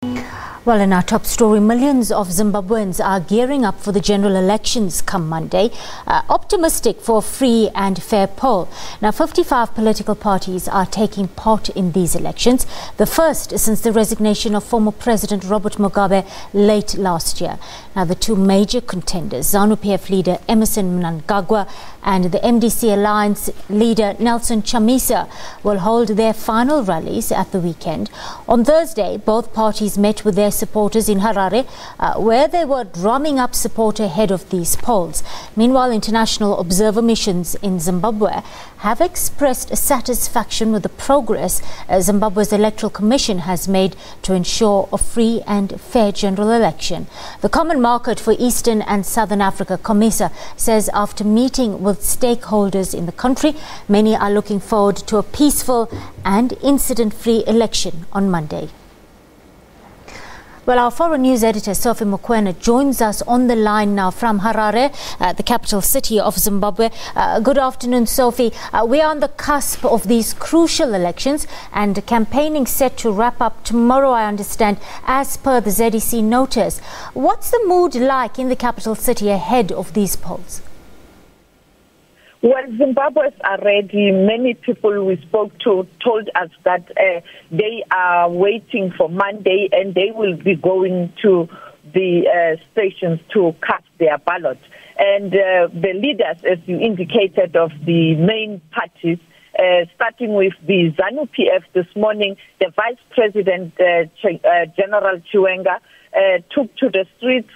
Well, in our top story, millions of Zimbabweans are gearing up for the general elections come Monday, optimistic for a free and fair poll. Now, 55 political parties are taking part in these elections, the first since the resignation of former President Robert Mugabe late last year. Now, the two major contenders, ZANU-PF leader Emmerson Mnangagwa and the MDC Alliance leader Nelson Chamisa, will hold their final rallies at the weekend. On Thursday, both parties met with their supporters in Harare, where they were drumming up support ahead of these polls. Meanwhile, international observer missions in Zimbabwe have expressed satisfaction with the progress Zimbabwe's Electoral Commission has made to ensure a free and fair general election. The Common Market for Eastern and Southern Africa, COMESA, says after meeting with stakeholders in the country, many are looking forward to a peaceful and incident-free election on Monday. Well, our foreign news editor, Sophie Mokoena, joins us on the line now from Harare, the capital city of Zimbabwe. Good afternoon, Sophie. We are on the cusp of these crucial elections and campaigning set to wrap up tomorrow, I understand, as per the ZEC notice. What's the mood like in the capital city ahead of these polls? Well, Zimbabweans are ready. Many people we spoke to told us that they are waiting for Monday and they will be going to the stations to cast their ballot. And the leaders, as you indicated, of the main parties, starting with the ZANU-PF this morning, the Vice President, General Chiwenga, took to the streets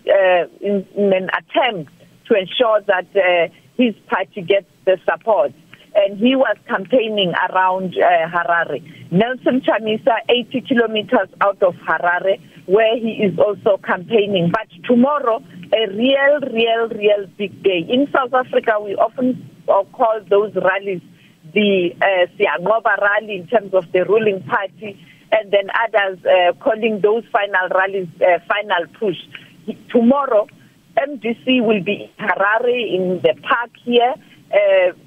in an attempt to ensure that his party gets the support, and he was campaigning around Harare. Nelson Chamisa, 80 kilometers out of Harare, where he is also campaigning. But tomorrow, a real big day. In South Africa, we often call those rallies the Siyanqoba rally in terms of the ruling party, and then others calling those final rallies final push. Tomorrow, MDC will be in Harare in the park here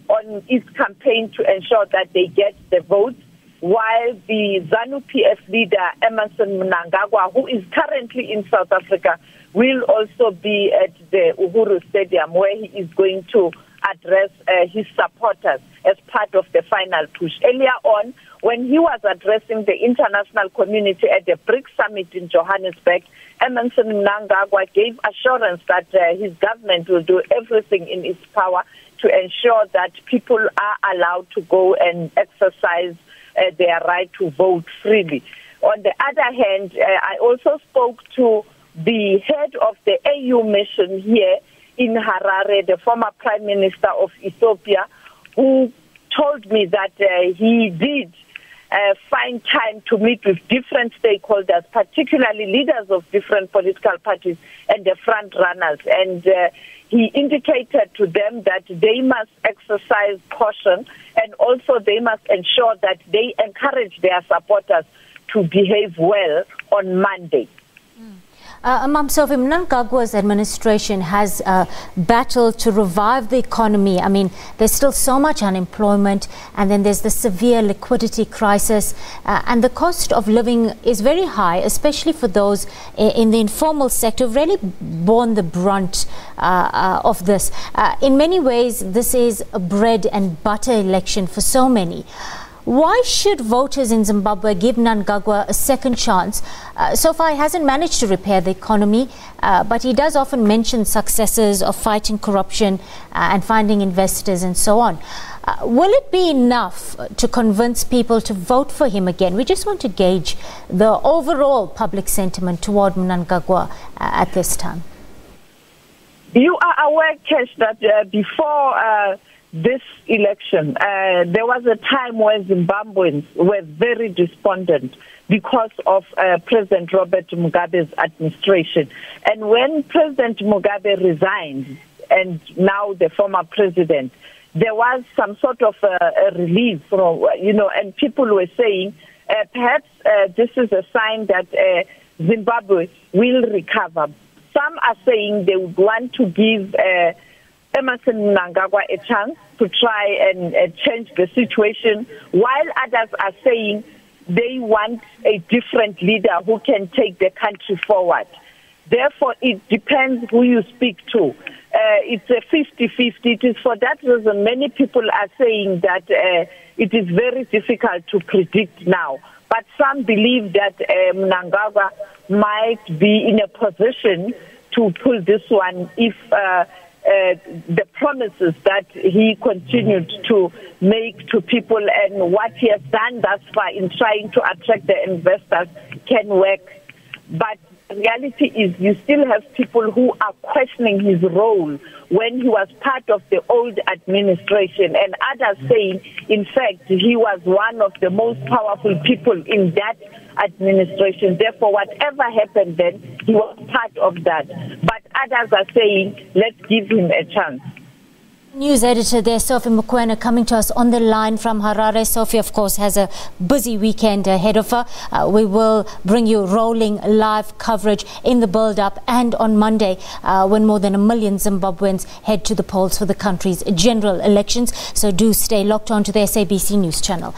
on its campaign to ensure that they get the votes, while the ZANU-PF leader Emmerson Mnangagwa, who is currently in South Africa, will also be at the Uhuru Stadium, where he is going to address his supporters as part of the final push. Earlier on, when he was addressing the international community at the BRICS summit in Johannesburg, Emmerson Mnangagwa gave assurance that his government will do everything in its power to ensure that people are allowed to go and exercise their right to vote freely. On the other hand, I also spoke to the head of the AU mission here in Harare, the former Prime Minister of Ethiopia, who told me that he did find time to meet with different stakeholders, particularly leaders of different political parties and the front runners. And he indicated to them that they must exercise caution, and also they must ensure that they encourage their supporters to behave well on Monday. Ma'am Sophie, Mnangagwa's administration has battled to revive the economy. I mean, there's still so much unemployment, and then there's the severe liquidity crisis, and the cost of living is very high, especially for those in the informal sector who've really borne the brunt of this. In many ways, this is a bread and butter election for so many. Why should voters in Zimbabwe give Mnangagwa a second chance? So far, he hasn't managed to repair the economy, but he does often mention successes of fighting corruption and finding investors and so on. Will it be enough to convince people to vote for him again? We just want to gauge the overall public sentiment toward Mnangagwa at this time. You are aware, Kesh, that before this election, there was a time when Zimbabweans were very despondent because of President Robert Mugabe's administration. And when President Mugabe resigned, and now the former president, there was some sort of a relief, and people were saying, perhaps this is a sign that Zimbabwe will recover. Some are saying they would want to give Emmerson Mnangagwa a chance to try and change the situation, while others are saying they want a different leader who can take the country forward. Therefore, it depends who you speak to. It's a 50-50. It is for that reason many people are saying that it is very difficult to predict now. But some believe that Mnangagwa might be in a position to pull this one if the promises that he continued to make to people and what he has done thus far in trying to attract the investors can work. But the reality is you still have people who are questioning his role when he was part of the old administration, and others saying, in fact, he was one of the most powerful people in that administration. Therefore, whatever happened then, he was part of that. But others are saying, let's give him a chance. News editor there, Sophie Mokoena, coming to us on the line from Harare. Sophie, of course, has a busy weekend ahead of her. We will bring you rolling live coverage in the build-up and on Monday when more than 1 million Zimbabweans head to the polls for the country's general elections. So do stay locked on to the SABC News channel.